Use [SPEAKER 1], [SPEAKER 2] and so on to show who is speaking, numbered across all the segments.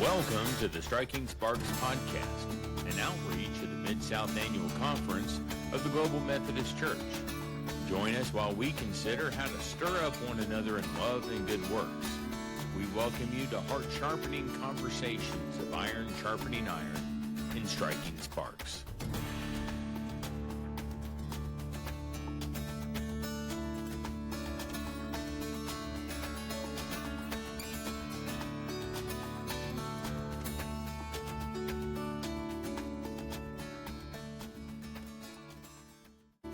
[SPEAKER 1] Welcome to the Striking Sparks podcast, an outreach of the Mid-South Annual Conference of the Global Methodist Church. Join us while we consider how to stir up one another in love and good works. We welcome you to heart-sharpening conversations of iron sharpening iron in Striking Sparks.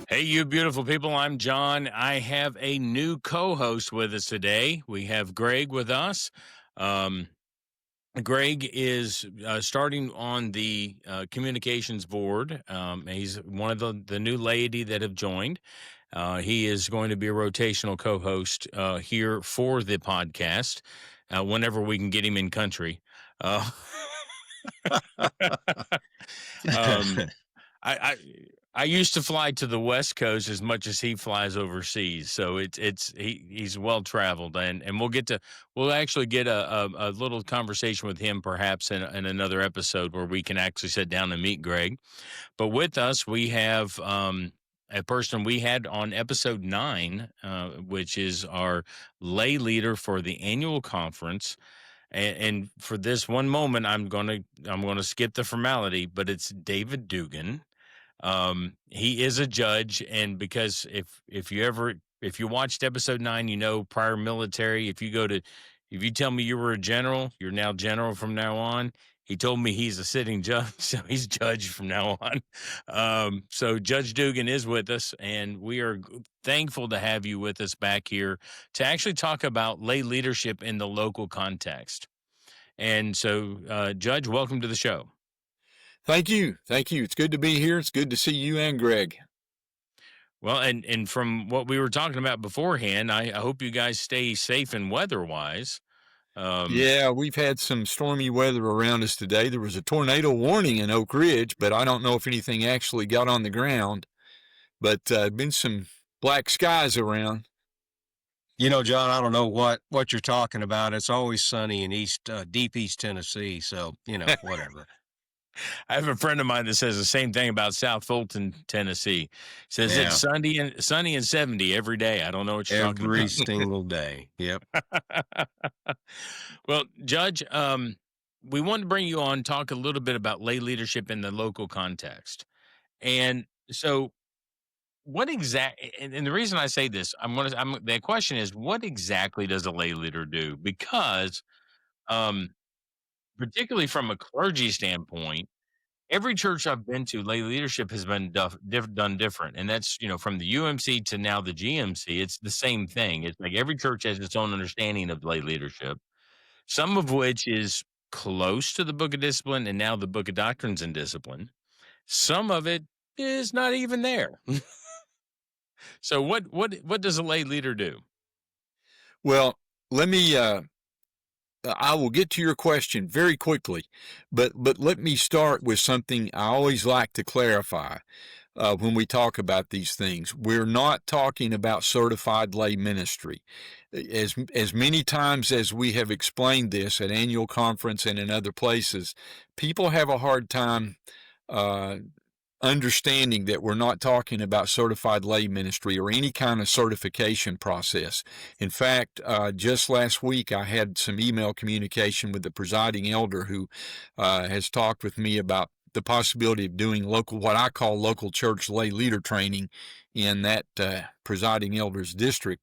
[SPEAKER 1] Hey, you beautiful people. I'm John. I have a new co-host with us today. We have Greg with us. Greg is starting on the communications board. He's one of the new laity that have joined. He is going to be a rotational co-host here for the podcast whenever we can get him in country. I used to fly to the West Coast as much as he flies overseas, so he's well traveled, and we'll actually get a little conversation with him perhaps in another episode where we can actually sit down and meet Greg. But with us we have a person we had on episode 9, which is our lay leader for the annual conference. And for this one moment, I'm gonna skip the formality, but it's David Duggan. He is a judge, and because if you watched episode 9, you know, prior military, if you tell me you were a general, you're now general from now on. He told me he's a sitting judge, so he's judge from now on. So Judge Duggan is with us, and we are thankful to have you with us back here to actually talk about lay leadership in the local context. And so, Judge, welcome to the show.
[SPEAKER 2] Thank you. It's good to be here. It's good to see you and Greg.
[SPEAKER 1] Well, and from what we were talking about beforehand, I hope you guys stay safe and weather-wise.
[SPEAKER 2] Yeah, we've had some stormy weather around us today. There was a tornado warning in Oak Ridge, but I don't know if anything actually got on the ground. But been some black skies around.
[SPEAKER 3] You know, John, I don't know what you're talking about. It's always sunny in deep East Tennessee, so, whatever.
[SPEAKER 1] I have a friend of mine that says the same thing about South Fulton, Tennessee. Says It's sunny and 70 every day. I don't know what you're talking about.
[SPEAKER 3] Every single day. Yep.
[SPEAKER 1] Well, Judge, we want to bring you on, talk a little bit about lay leadership in the local context. And so what exactly, and the reason I say this, the question is, what exactly does a lay leader do? Because, particularly from a clergy standpoint, every church I've been to, lay leadership has been done different. And that's, from the UMC to now the GMC, it's the same thing. It's like every church has its own understanding of lay leadership, some of which is close to the Book of Discipline and now the Book of Doctrines and Discipline. Some of it is not even there. So what does a lay leader do?
[SPEAKER 2] Well, let me I will get to your question very quickly, but let me start with something I always like to clarify when we talk about these things. We're not talking about certified lay ministry. As many times as we have explained this at annual conference and in other places, people have a hard time understanding that we're not talking about certified lay ministry or any kind of certification process. In fact, just last week, I had some email communication with the presiding elder who has talked with me about the possibility of doing what I call local church lay leader training in that presiding elder's district.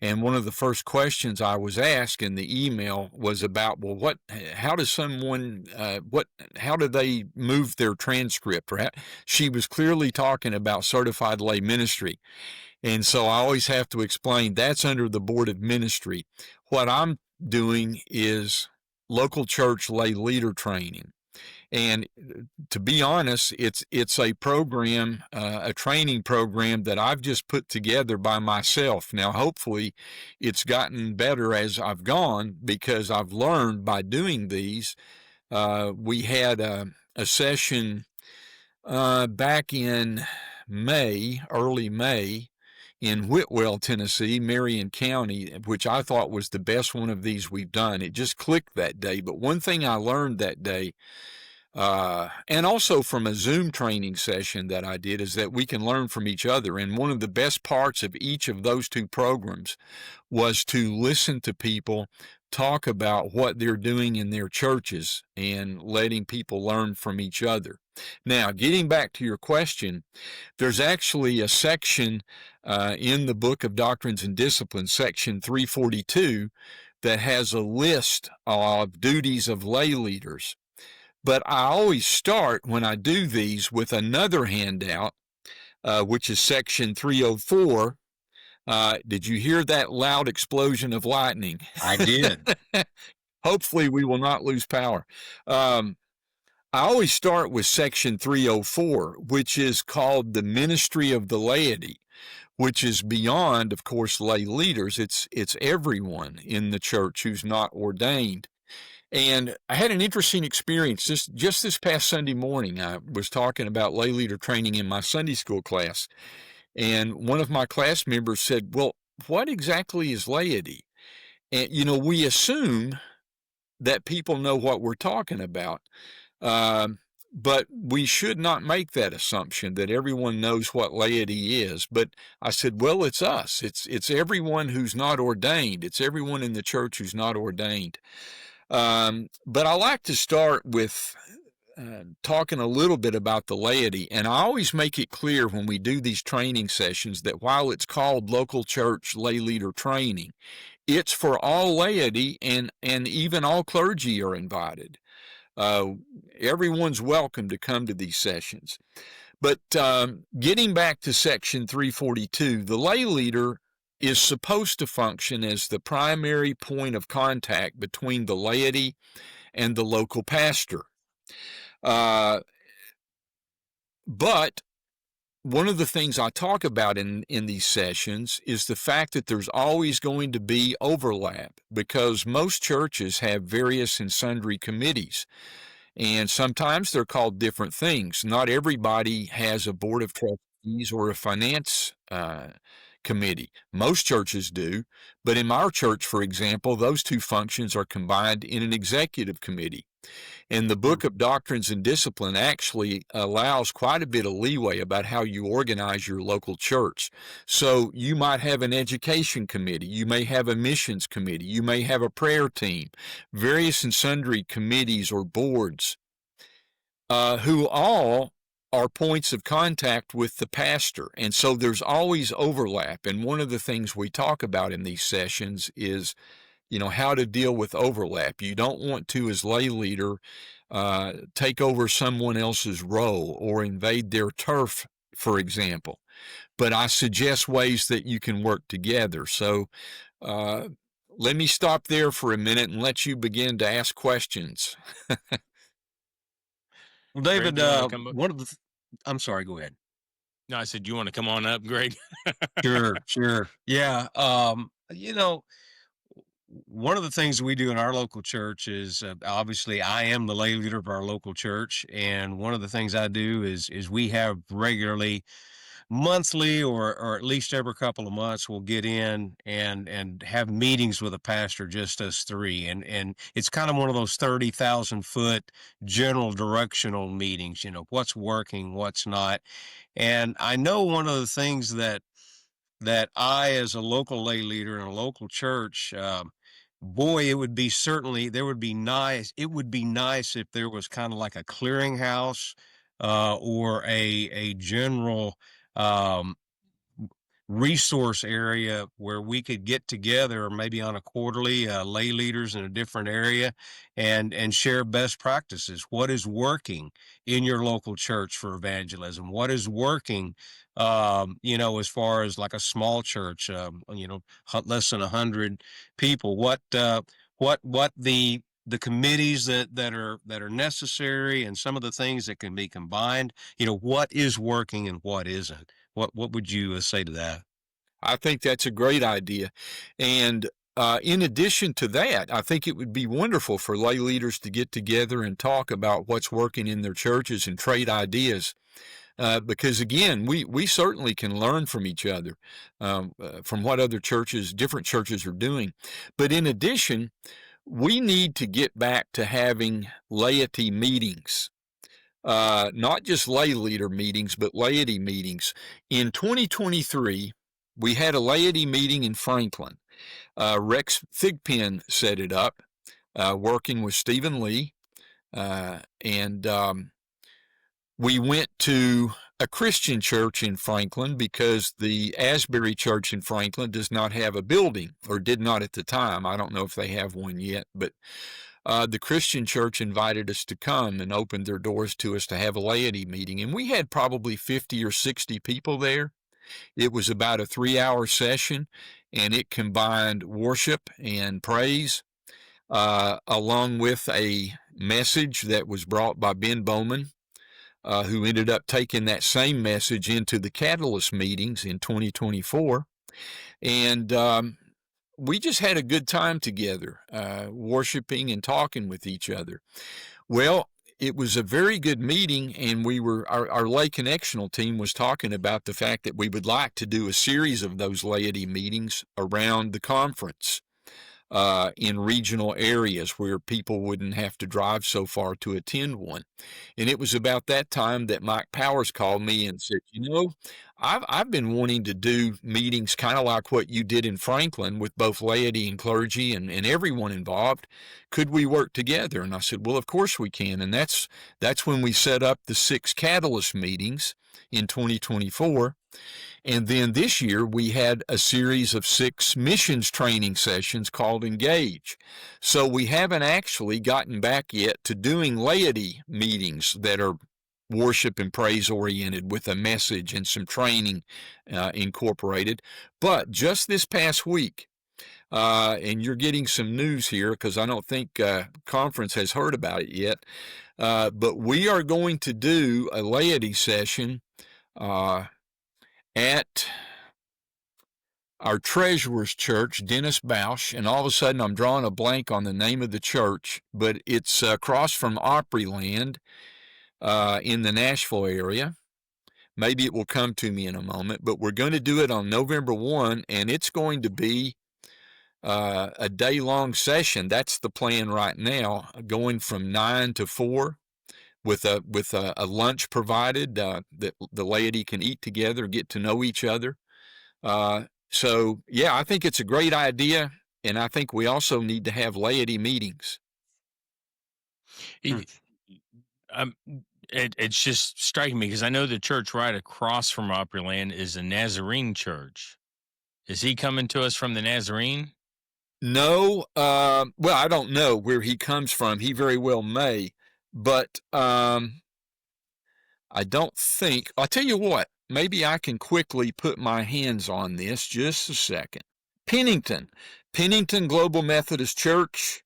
[SPEAKER 2] And one of the first questions I was asked in the email was about, well, how do they move their transcript? Right? She was clearly talking about certified lay ministry. And so I always have to explain that's under the board of ministry. What I'm doing is local church lay leader training. And to be honest, it's a program, a training program that I've just put together by myself. Now, hopefully it's gotten better as I've gone because I've learned by doing these. We had a session back in early May, in Whitwell, Tennessee, Marion County, which I thought was the best one of these we've done. It just clicked that day. But one thing I learned that day, and also from a Zoom training session that I did, is that we can learn from each other. And one of the best parts of each of those two programs was to listen to people talk about what they're doing in their churches and letting people learn from each other. Now, getting back to your question, there's actually a section in the book of Doctrines and Disciplines, section 342, that has a list of duties of lay leaders. But I always start when I do these with another handout, which is section 304. Did you hear that loud explosion of lightning?
[SPEAKER 3] I did.
[SPEAKER 2] Hopefully we will not lose power. I always start with section 304, which is called the ministry of the laity, which is beyond, of course, lay leaders. It's everyone in the church who's not ordained. And I had an interesting experience just this past Sunday morning. I was talking about lay leader training in my Sunday school class. And one of my class members said, well, what exactly is laity? And, we assume that people know what we're talking about. But we should not make that assumption that everyone knows what laity is. But I said, well, it's us. It's everyone who's not ordained. It's everyone in the church who's not ordained. But I like to start with talking a little bit about the laity. And I always make it clear when we do these training sessions that while it's called local church lay leader training, it's for all laity, and even all clergy are invited. Everyone's welcome to come to these sessions. But getting back to section 342, the lay leader is supposed to function as the primary point of contact between the laity and the local pastor. But one of the things I talk about in these sessions is the fact that there's always going to be overlap, because most churches have various and sundry committees, and sometimes they're called different things. Not everybody has a board of trustees or a finance committee. Most churches do, but in our church, for example, those two functions are combined in an executive committee. And the book of Doctrines and Discipline actually allows quite a bit of leeway about how you organize your local church. So you might have an education committee, you may have a missions committee, you may have a prayer team, various and sundry committees or boards who all are points of contact with the pastor. And so there's always overlap. And one of the things we talk about in these sessions is how to deal with overlap. You don't want to, as lay leader, take over someone else's role or invade their turf, for example. But I suggest ways that you can work together. So let me stop there for a minute and let you begin to ask questions.
[SPEAKER 3] Well, David,
[SPEAKER 1] Greg,
[SPEAKER 3] I'm sorry, go ahead.
[SPEAKER 1] No, I said, you want to come on up, Greg?
[SPEAKER 3] Sure. Yeah. One of the things we do in our local church is obviously I am the lay leader of our local church. And one of the things I do is we have regularly monthly or at least every couple of months, we'll get in and have meetings with a pastor, just us three. And it's kind of one of those 30,000 foot general directional meetings, what's working, what's not. And I know one of the things that I, as a local lay leader in a local church, boy, it would be nice if there was kind of like a clearinghouse or a general resource area where we could get together, or maybe on a quarterly, lay leaders in a different area, and share best practices. What is working in your local church for evangelism? What is working, as far as like a small church, less than 100 people? What the committees that are necessary, and some of the things that can be combined. What is working and what isn't. What would you say to that?
[SPEAKER 2] I think that's a great idea. And in addition to that, I think it would be wonderful for lay leaders to get together and talk about what's working in their churches and trade ideas. because again, we certainly can learn from each other, from what other churches, different churches are doing. But in addition, we need to get back to having laity meetings. Not just lay leader meetings, but laity meetings. In 2023, we had a laity meeting in Franklin. Rex Thigpen set it up, working with Stephen Lee, and we went to a Christian church in Franklin because the Asbury Church in Franklin does not have a building, or did not at the time. I don't know if they have one yet, but the Christian church invited us to come and opened their doors to us to have a laity meeting. And we had probably 50 or 60 people there. It was about a 3-hour session, and it combined worship and praise, along with a message that was brought by Ben Bowman, who ended up taking that same message into the Catalyst meetings in 2024. And we just had a good time together, worshiping and talking with each other. Well, it was a very good meeting, and our lay connectional team was talking about the fact that we would like to do a series of those laity meetings around the conference, in regional areas where people wouldn't have to drive so far to attend one. And it was about that time that Mike Powers called me and said, I've been wanting to do meetings kind of like what you did in Franklin with both laity and clergy and everyone involved. Could we work together? And I said, well, of course we can. And that's when we set up the 6 Catalyst meetings in 2024. And then this year we had a series of 6 missions training sessions called Engage. So we haven't actually gotten back yet to doing laity meetings that are worship and praise oriented with a message and some training incorporated. But just this past week, and you're getting some news here because I don't think conference has heard about it yet, but we are going to do a laity session at our treasurer's church, Dennis Bausch, and all of a sudden I'm drawing a blank on the name of the church, but it's across from Opryland in the Nashville area. Maybe it will come to me in a moment, but we're going to do it on November 1, and it's going to be a day-long session. That's the plan right now, going from 9 to 4. With a lunch provided that the laity can eat together, get to know each other. So, yeah, I think it's a great idea, and I think we also need to have laity meetings.
[SPEAKER 1] It's just striking me because I know the church right across from Opryland is a Nazarene church. Is he coming to us from the Nazarene?
[SPEAKER 2] No, well, I don't know where he comes from. He very well may. But I don't think, I'll tell you what, maybe I can quickly put my hands on this, just a second. Pennington Global Methodist Church,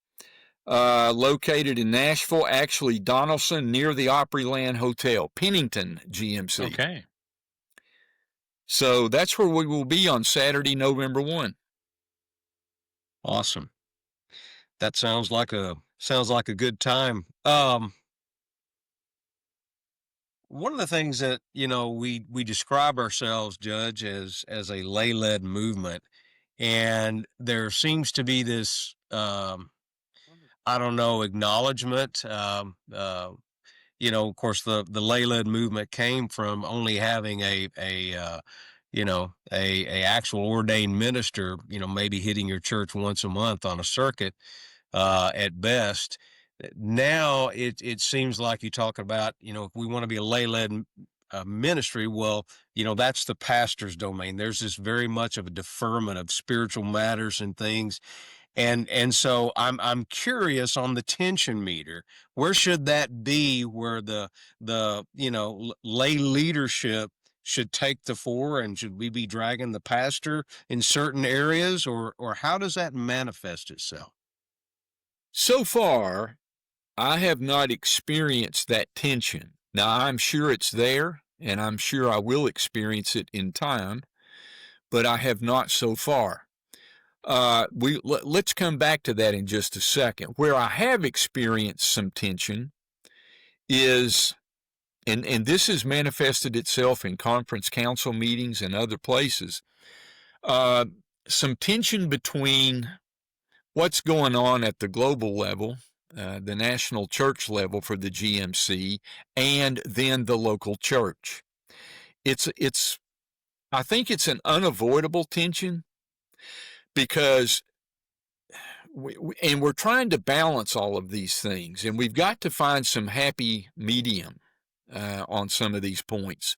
[SPEAKER 2] located in Nashville, actually Donaldson, near the Opryland Hotel, Pennington GMC.
[SPEAKER 1] Okay.
[SPEAKER 2] So that's where we will be on Saturday, November 1.
[SPEAKER 3] Awesome. That sounds like a good time. One of the things that, we describe ourselves, Judge, as a lay-led movement, and there seems to be this, acknowledgement. Of course, the lay-led movement came from only having a actual ordained minister, maybe hitting your church once a month on a circuit, at best. Now it seems like you talk about, if we want to be a lay-led ministry, well, that's the pastor's domain. There's this very much of a deferment of spiritual matters and things. And so I'm curious on the tension meter. Where should that be where the lay leadership should take the fore, and should we be dragging the pastor in certain areas, or how does that manifest itself?
[SPEAKER 2] So far, I have not experienced that tension. Now, I'm sure it's there, and I'm sure I will experience it in time, but I have not so far. Let's come back to that in just a second. Where I have experienced some tension is and this has manifested itself in conference council meetings and other places, some tension between what's going on at the global level, the national church level for the GMC, and then the local church. I think it's an unavoidable tension because we're trying to balance all of these things, and we've got to find some happy medium on some of these points.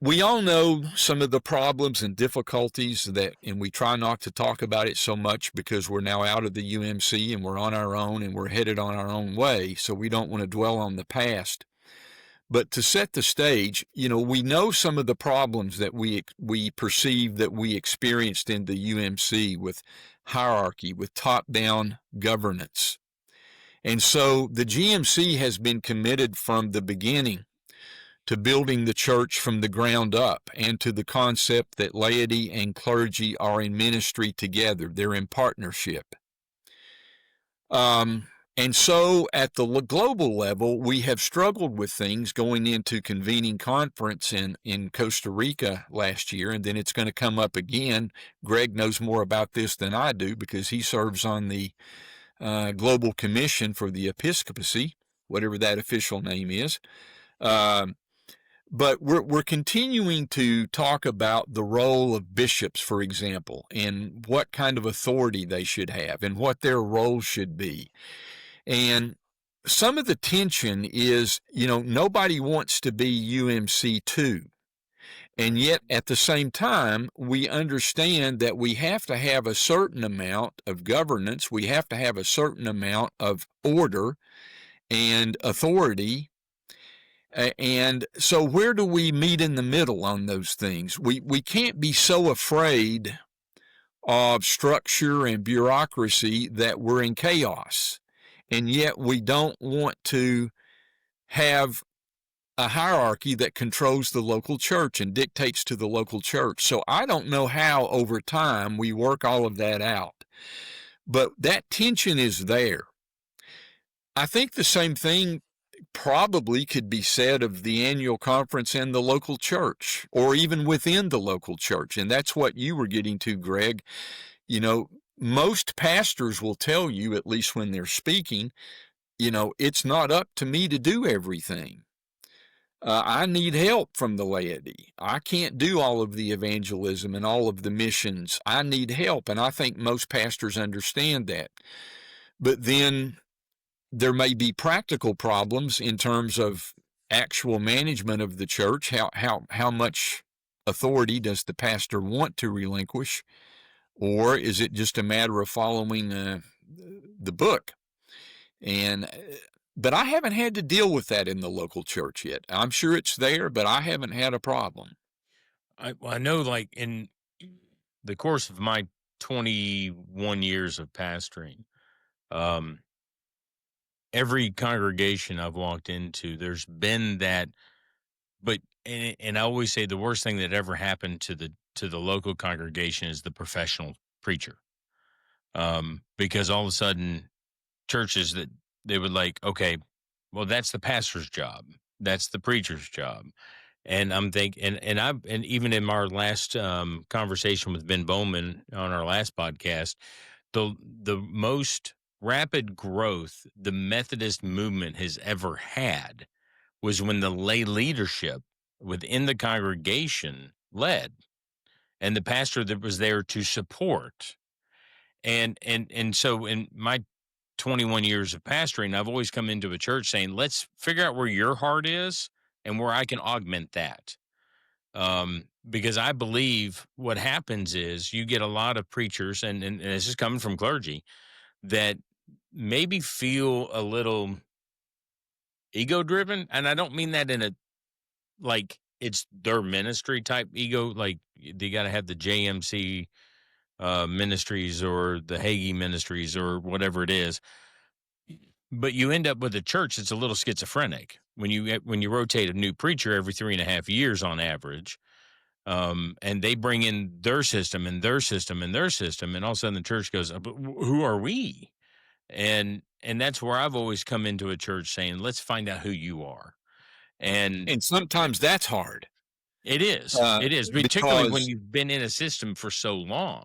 [SPEAKER 2] We all know some of the problems and difficulties and we try not to talk about it so much because we're now out of the UMC and we're on our own and we're headed on our own way, so we don't want to dwell on the past. But to set the stage, we know some of the problems that we perceive that we experienced in the UMC with hierarchy, with top-down governance. And so the GMC has been committed from the beginning to building the church from the ground up and to the concept that laity and clergy are in ministry together. They're in partnership. And so at the global level, we have struggled with things going into convening conference in Costa Rica last year, and then it's going to come up again. Greg knows more about this than I do because he serves on the Global Commission for the Episcopacy, whatever that official name is. But we're continuing to talk about the role of bishops, for example, and what kind of authority they should have and what their role should be. And some of the tension is, nobody wants to be UMC2. And yet, at the same time, we understand that we have to have a certain amount of governance. We have to have a certain amount of order and authority. And so where do we meet in the middle on those things? We can't be so afraid of structure and bureaucracy that we're in chaos. And yet we don't want to have a hierarchy that controls the local church and dictates to the local church. So I don't know how over time we work all of that out. But that tension is there. I think the same thing probably could be said of the annual conference and the local church, or even within the local church. And that's what you were getting to, Greg. Most pastors will tell you, at least when they're speaking, it's not up to me to do everything. I need help from the laity. I can't do all of the evangelism and all of the missions. I need help, and I think most pastors understand that. But then there may be practical problems in terms of actual management of the church. How much authority does the pastor want to relinquish? Or is it just a matter of following the book? But I haven't had to deal with that in the local church yet. I'm sure it's there, but I haven't had a problem.
[SPEAKER 1] I know, like, in the course of my 21 years of pastoring, every congregation I've walked into, there's been that. But and I always say the worst thing that ever happened to the local congregation is the professional preacher, because all of a sudden churches that they would like, okay, well, that's the pastor's job, that's the preacher's job. And I'm thinking, and even in our last conversation with Ben Bowman on our last podcast, the most rapid growth the Methodist movement has ever had was when the lay leadership within the congregation led, and the pastor that was there to support. And so in my 21 years of pastoring, I've always come into a church saying, let's figure out where your heart is and where I can augment that. Because I believe what happens is you get a lot of preachers, and this is coming from clergy, that maybe feel a little ego-driven. And I don't mean that in a, like, it's their ministry type ego, like they got to have the JMC ministries or the Hagee ministries or whatever it is. But you end up with a church that's a little schizophrenic when you rotate a new preacher every 3.5 years on average, and they bring in their system and their system and their system, and all of a sudden the church goes, but who are we? And that's where I've always come into a church saying, let's find out who you are. And
[SPEAKER 2] And sometimes that's hard.
[SPEAKER 1] it is, particularly when
[SPEAKER 2] Because
[SPEAKER 1] you've been in a system for so long.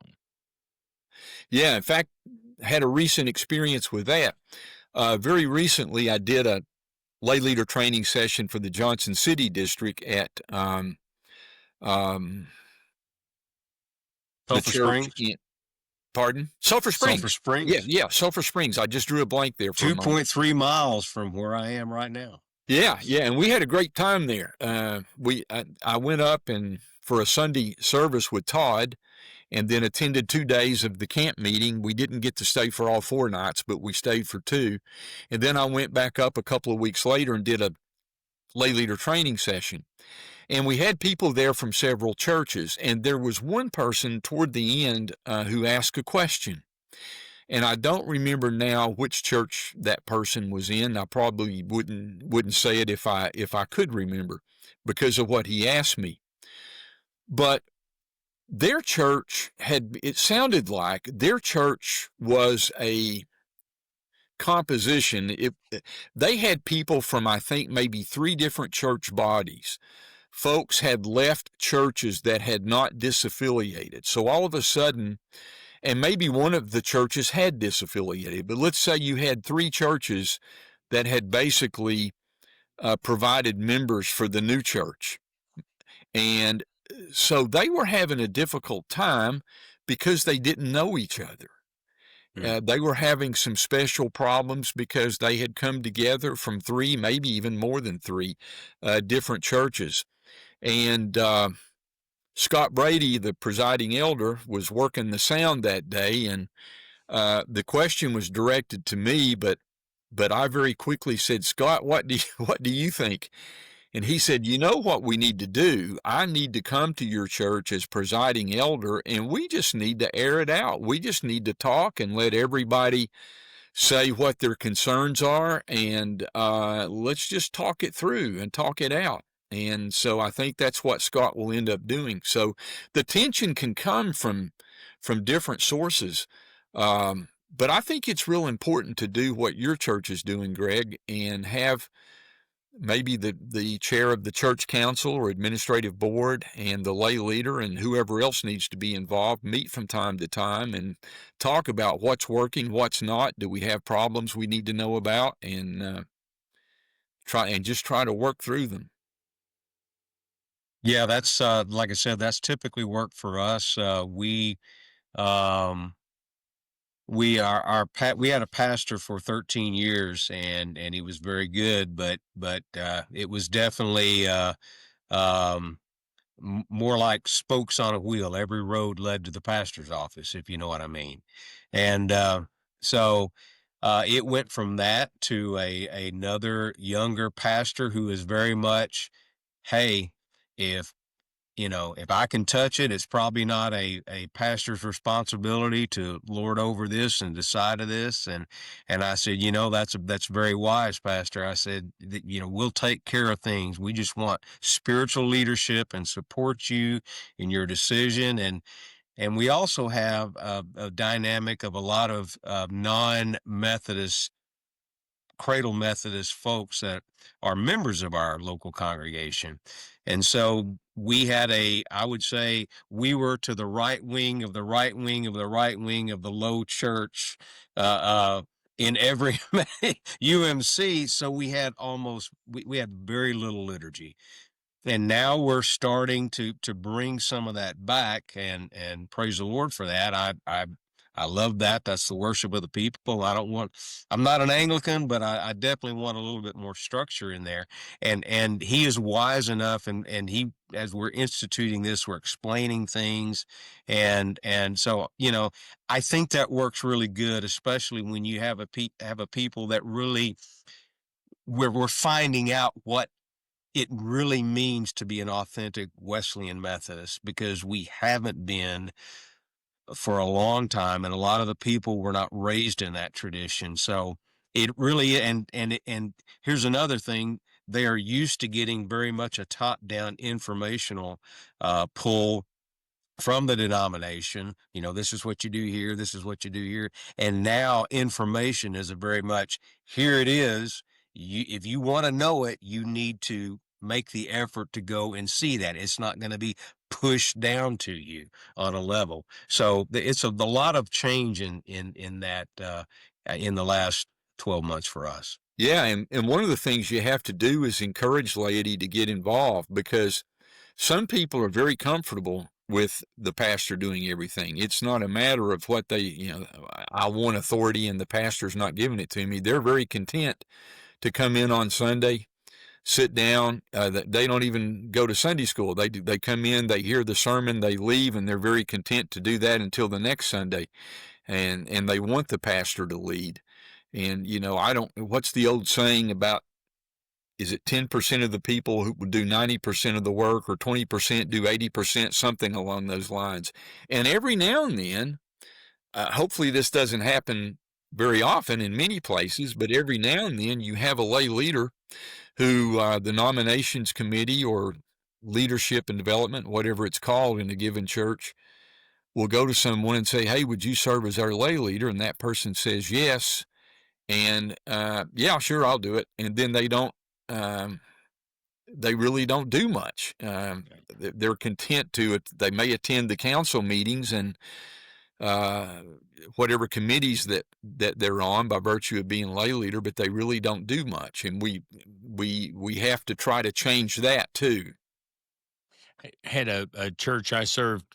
[SPEAKER 2] yeah, in fact, had a recent experience with that. Very recently, I did a lay leader training session for the Johnson City District at um, the
[SPEAKER 3] Sulphur
[SPEAKER 2] church
[SPEAKER 3] Springs.
[SPEAKER 2] in, pardon? Sulphur
[SPEAKER 3] Sulphur
[SPEAKER 2] Springs. Yeah,
[SPEAKER 3] Springs.
[SPEAKER 2] yeah, Sulphur Springs. I just drew a blank there for a moment.
[SPEAKER 3] 2.3 miles from where I am right now.
[SPEAKER 2] Yeah, yeah, and we had a great time there. I went up and for a Sunday service with Todd, and then attended 2 days of the camp meeting. We didn't get to stay for all 4 nights, but we stayed for 2. And then I went back up a couple of weeks later and did a lay leader training session. And we had people there from several churches, and there was one person toward the end who asked a question. And I don't remember now which church that person was in. I probably wouldn't say it if I could remember because of what he asked me. But their church it sounded like their church was a composition. They had people from, I think, maybe 3 different church bodies. Folks had left churches that had not disaffiliated. So all of a sudden, and maybe one of the churches had disaffiliated, but let's say you had 3 churches that had basically provided members for the new church. And so they were having a difficult time because they didn't know each other. They were having some special problems because they had come together from 3, maybe even more than 3 different churches. And Scott Brady, the presiding elder, was working the sound that day, and the question was directed to me, but I very quickly said, "Scott, what do you think?" And he said, "You know what we need to do? I need to come to your church as presiding elder, and we just need to air it out. We just need to talk and let everybody say what their concerns are, and let's just talk it through and talk it out." And so I think that's what Scott will end up doing. So the tension can come from different sources. But I think it's real important to do what your church is doing, Greg, and have maybe the chair of the church council or administrative board and the lay leader and whoever else needs to be involved meet from time to time and talk about what's working, what's not. Do we have problems we need to know about, and try to work through them.
[SPEAKER 3] Yeah, that's like I said, that's typically worked for us. Um, we had a pastor for 13 years, and he was very good, but it was definitely um, more like spokes on a wheel. Every road led to the pastor's office, if you know what I mean. And so it went from that to another younger pastor who is very much, hey, if if I can touch it, it's probably not a pastor's responsibility to lord over this and decide of this. And I said, that's very wise, Pastor. I said, we'll take care of things. We just want spiritual leadership and support you in your decision. And we also have a dynamic of a lot of non-Methodist, cradle Methodist folks that are members of our local congregation. And so we had I would say we were to the right wing of the right wing of the right wing of the low church in every UMC. So we had we had very little liturgy. And now we're starting to bring some of that back, and praise the Lord for that. I love that. That's the worship of the people. I'm not an Anglican, but I definitely want a little bit more structure in there. And he is wise enough, and he, as we're instituting this, we're explaining things. And so, I think that works really good, especially when you have a people that really, we're finding out what it really means to be an authentic Wesleyan Methodist, because we haven't been for a long time, and a lot of the people were not raised in that tradition. So it really, and here's another thing: they are used to getting very much a top-down informational pull from the denomination. This is what you do here, this is what you do here, and now information is a very much, here it is. if you want to know it, you need to make the effort to go and see that. It's not going to be pushed down to you on a level. So it's a lot of change in that in the last 12 months for us.
[SPEAKER 2] Yeah, and one of the things you have to do is encourage laity to get involved, because some people are very comfortable with the pastor doing everything. It's not a matter of what they, I want authority and the pastor's not giving it to me. They're very content to come in on Sunday, sit down. They don't even go to Sunday school. They come in, they hear the sermon, they leave, and they're very content to do that until the next Sunday. And they want the pastor to lead. And, what's the old saying about, is it 10% of the people who would do 90% of the work, or 20% do 80%, something along those lines? And every now and then, hopefully this doesn't happen very often in many places, but every now and then you have a lay leader who the nominations committee or leadership and development, whatever it's called in a given church, will go to someone and say, hey, would you serve as our lay leader? And that person says yes. And yeah, sure, I'll do it. And then they don't, they really don't do much. They're content to it. They may attend the council meetings and whatever committees that they're on by virtue of being lay leader, but they really don't do much. And we have to try to change that too.
[SPEAKER 1] I had a church I served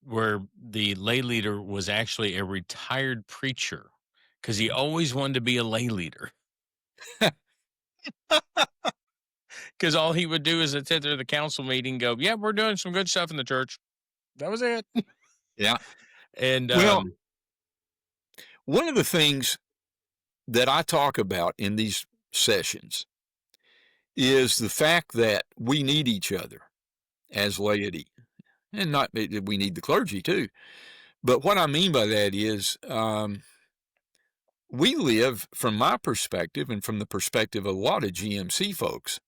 [SPEAKER 1] where the lay leader was actually a retired preacher, because he always wanted to be a lay leader. Because all he would do is attend the council meeting, go, yeah, we're doing some good stuff in the church. That was it.
[SPEAKER 2] Yeah.
[SPEAKER 1] And
[SPEAKER 2] well, one of the things that I talk about in these sessions is the fact that we need each other as laity, and not that we need the clergy too. But what I mean by that is we live, from my perspective and from the perspective of a lot of GMC folks,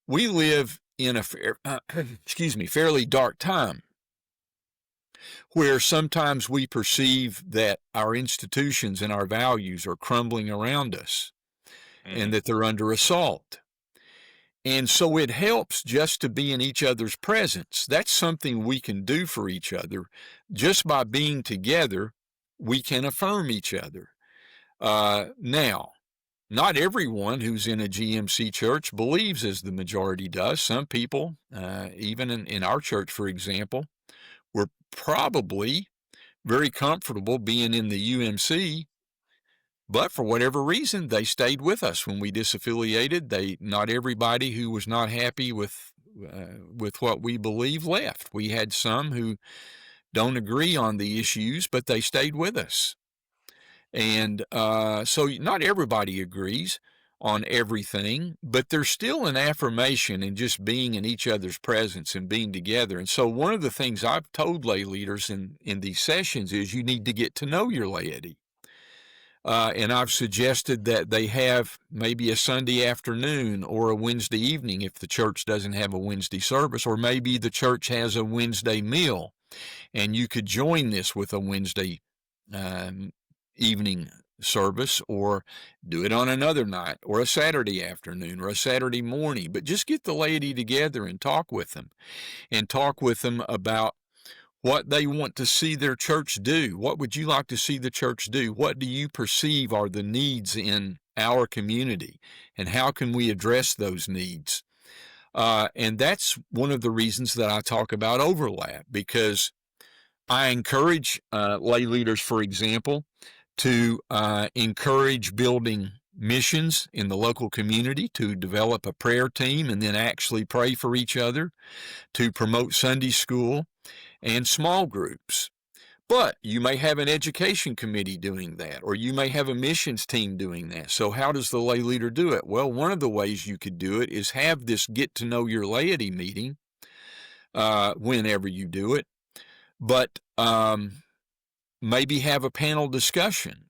[SPEAKER 2] we live in a fairly dark time, where sometimes we perceive that our institutions and our values are crumbling around us, and that they're under assault. And so it helps just to be in each other's presence. That's something we can do for each other. Just by being together, we can affirm each other. Now, not everyone who's in a GMC church believes as the majority does. Some people, even in our church, for example, were probably very comfortable being in the UMC, but for whatever reason, they stayed with us when we disaffiliated. Not everybody who was not happy with what we believe left. We had some who don't agree on the issues, but they stayed with us. And so not everybody agrees on everything, but there's still an affirmation in just being in each other's presence and being together. And so one of the things I've told lay leaders in these sessions is you need to get to know your laity. And I've suggested that they have maybe a Sunday afternoon or a Wednesday evening if the church doesn't have a Wednesday service, or maybe the church has a Wednesday meal, and you could join this with a Wednesday evening service, or do it on another night, or a Saturday afternoon, or a Saturday morning. But just get the laity together and talk with them about what they want to see their church do. What would you like to see the church do? What do you perceive are the needs in our community, and how can we address those needs? And that's one of the reasons that I talk about overlap, because I encourage lay leaders, for example, to encourage building missions in the local community, to develop a prayer team and then actually pray for each other, to promote Sunday school and small groups. But you may have an education committee doing that, or you may have a missions team doing that. So how does the lay leader do it? Well, one of the ways you could do it is have this get to know your laity meeting whenever you do it, but maybe have a panel discussion,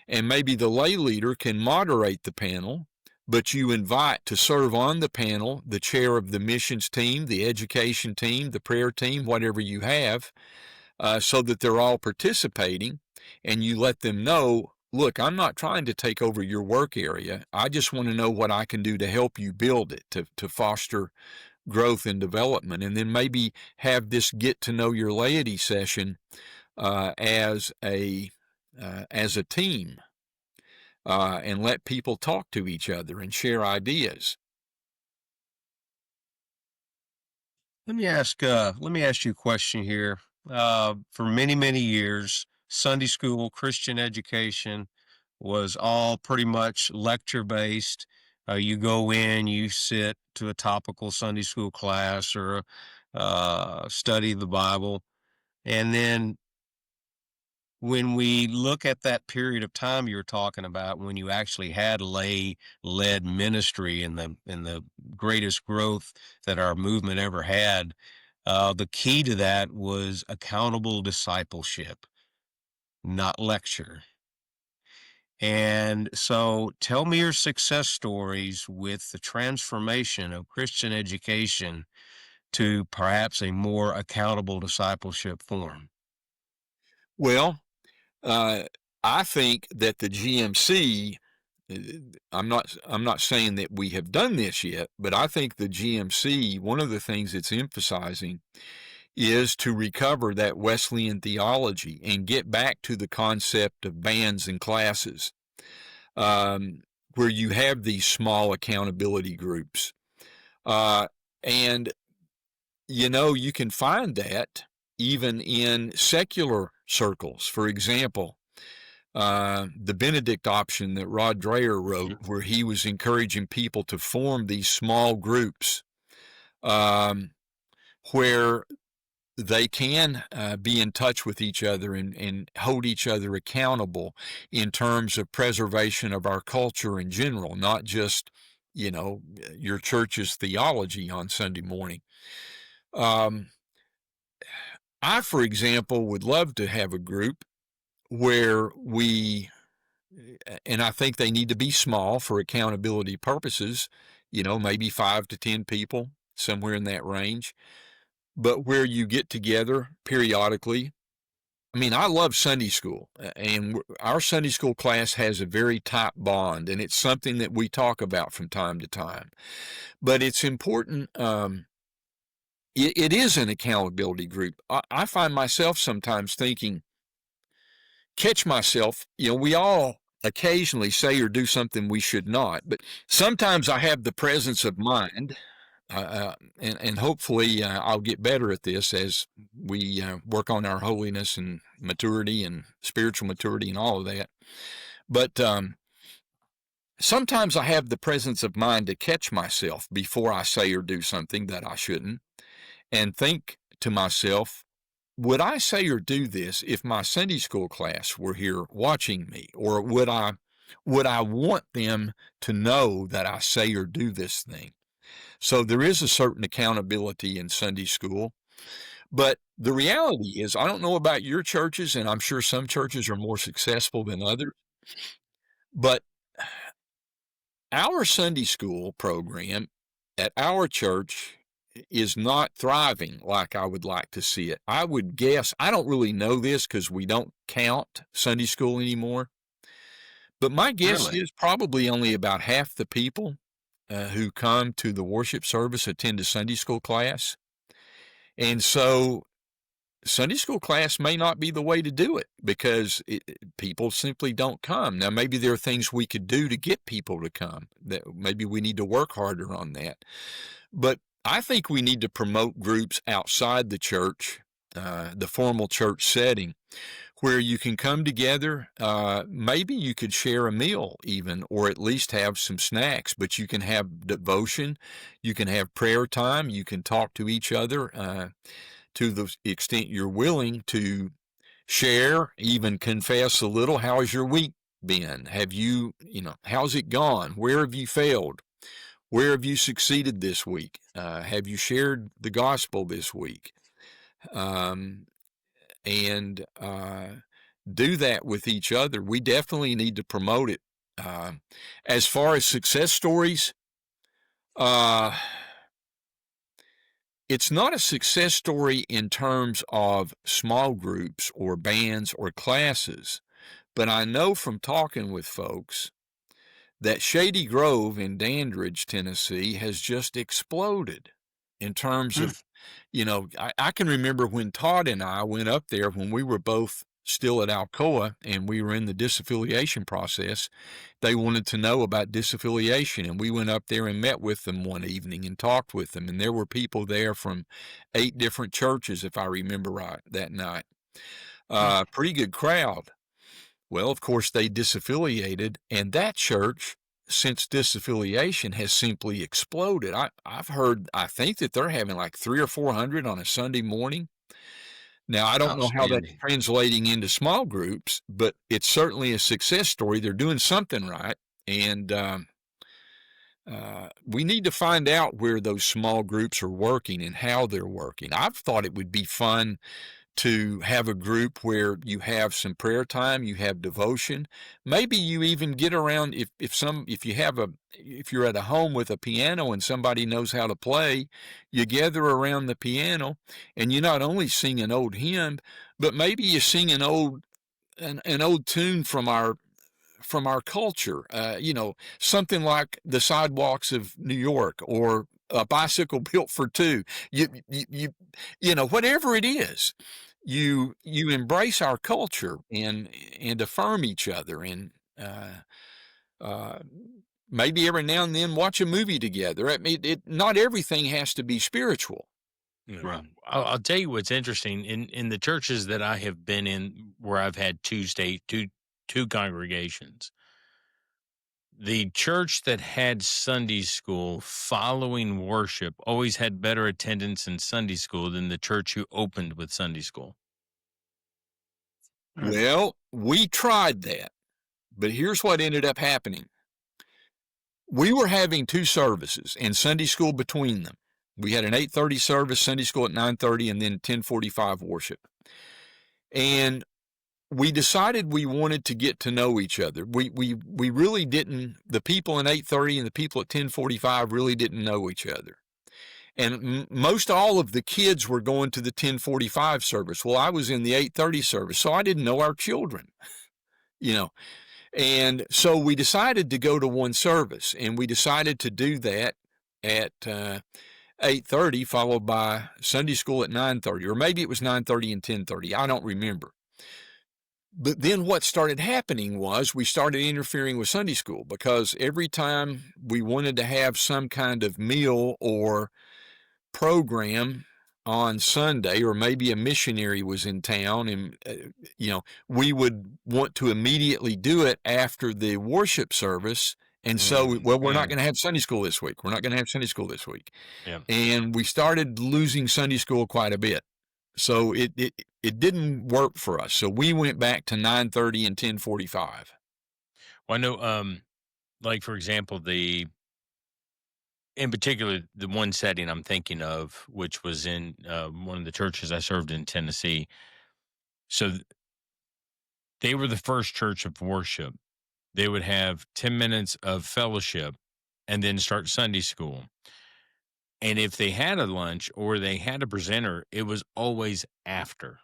[SPEAKER 2] and maybe the lay leader can moderate the panel, but you invite to serve on the panel the chair of the missions team, the education team, the prayer team, whatever you have, so that they're all participating, and you let them know look, I'm not trying to take over your work area. I just want to know what I can do to help you build it, to foster growth and development, and then maybe have this get to know your laity session uh, as a as a team, and let people talk to each other and share ideas.
[SPEAKER 3] Let me ask you a question here. For many, many years, Sunday school, Christian education was all pretty much lecture based. You go in, you sit to a topical Sunday school class or study the Bible. And then when we look at that period of time you were talking about, when you actually had lay led ministry and the greatest growth that our movement ever had, the key to that was accountable discipleship, not lecture. And so tell me your success stories with the transformation of Christian education to perhaps a more accountable discipleship form.
[SPEAKER 2] Well, uh, I think that the GMC, uh, I'm not saying that we have done this yet, but I think the GMC, one of the things it's emphasizing is to recover that Wesleyan theology and get back to the concept of bands and classes, um, where you have these small accountability groups. Uh, and, you can find that even in secular circles. For example, the Benedict option that Rod Dreher wrote, where he was encouraging people to form these small groups, um, where they can be in touch with each other and hold each other accountable in terms of preservation of our culture in general, not just, your church's theology on Sunday morning. Um, I, for example, would love to have a group where and I think they need to be small for accountability purposes, maybe 5 to 10 people, somewhere in that range, but where you get together periodically. I mean, I love Sunday school, and our Sunday school class has a very tight bond, and it's something that we talk about from time to time. But it's important. It is an accountability group. I find myself sometimes thinking, catch myself, we all occasionally say or do something we should not, but sometimes I have the presence of mind, and hopefully I'll get better at this as we work on our holiness and maturity and spiritual maturity and all of that. But sometimes I have the presence of mind to catch myself before I say or do something that I shouldn't, and think to myself, would I say or do this if my Sunday school class were here watching me? Or would I want them to know that I say or do this thing? So there is a certain accountability in Sunday school. But the reality is, I don't know about your churches, and I'm sure some churches are more successful than others, but our Sunday school program at our church is not thriving like I would like to see it. I would guess, I don't really know this because we don't count Sunday school anymore, but my guess
[SPEAKER 3] Really?
[SPEAKER 2] is probably only about half the people who come to the worship service attend a Sunday school class. And so Sunday school class may not be the way to do it because people simply don't come. Now, maybe there are things we could do to get people to come. That maybe we need to work harder on that. But I think we need to promote groups outside the church, the formal church setting, where you can come together. Maybe you could share a meal even, or at least have some snacks, but you can have devotion. You can have prayer time. You can talk to each other to the extent you're willing to share, even confess a little. How has your week been? Have you, how's it gone? Where have you failed? Where have you succeeded this week? Have you shared the gospel this week? And do that with each other. We definitely need to promote it. As far as success stories, uh, it's not a success story in terms of small groups or bands or classes, But I know from talking with folks that Shady Grove in Dandridge, Tennessee, has just exploded in terms
[SPEAKER 3] Hmm.
[SPEAKER 2] of, I can remember when Todd and I went up there when we were both still at Alcoa and we were in the disaffiliation process. They wanted to know about disaffiliation, and we went up there and met with them one evening and talked with them. And there were people there from 8 different churches, if I remember right, that night. Pretty good crowd. Well, of course, they disaffiliated, and that church, since disaffiliation, has simply exploded. I've heard, I think that they're having like 300 or 400 on a Sunday morning. Now, I don't know how that's
[SPEAKER 3] Outstanding.
[SPEAKER 2] translating into small groups, but it's certainly a success story. They're doing something right. And we need to find out where those small groups are working and how they're working. I've thought it would be fun to have a group where you have some prayer time, you have devotion. Maybe you even get around if you're at a home with a piano and somebody knows how to play, you gather around the piano and you not only sing an old hymn, but maybe you sing an old tune from our culture, something like The Sidewalks of New York or A Bicycle Built for Two. Whatever it is, you embrace our culture and affirm each other and uh, maybe every now and then watch a movie together. I mean, not everything has to be spiritual.
[SPEAKER 3] Right.
[SPEAKER 1] I'll tell you what's interesting in the churches that I have been in where I've had two congregations. The church that had Sunday school following worship always had better attendance in Sunday school than the church who opened with Sunday school.
[SPEAKER 2] Well, we tried that, but here's what ended up happening. We were having 2 services and Sunday school between them. We had an 8:30 service, Sunday school at 9:30, and then 10:45 worship. And we decided we wanted to get to know each other. We really didn't. The people in 8:30 and the people at 10:45 really didn't know each other. And most all of the kids were going to the 10:45 service. Well, I was in the 8:30 service, so I didn't know our children. You know, And so we decided to go to one service, and we decided to do that at 8:30, followed by Sunday school at 9:30, or maybe it was 9:30 and 10:30. I don't remember. But then what started happening was we started interfering with Sunday school because every time we wanted to have some kind of meal or program on Sunday, or maybe a missionary was in town, and we would want to immediately do it after the worship service. And so, well, we're not going to have Sunday school this week. We're not going to have Sunday school this week.
[SPEAKER 1] Yeah.
[SPEAKER 2] And we started losing Sunday school quite a bit. So it didn't work for us. So we went back to 9:30 and 10:45.
[SPEAKER 1] Well, I know, like for example, in particular, the one setting I'm thinking of, which was in one of the churches I served in Tennessee. So they were the first church of worship. They would have 10 minutes of fellowship and then start Sunday school. And if they had a lunch or they had a presenter, it was always after.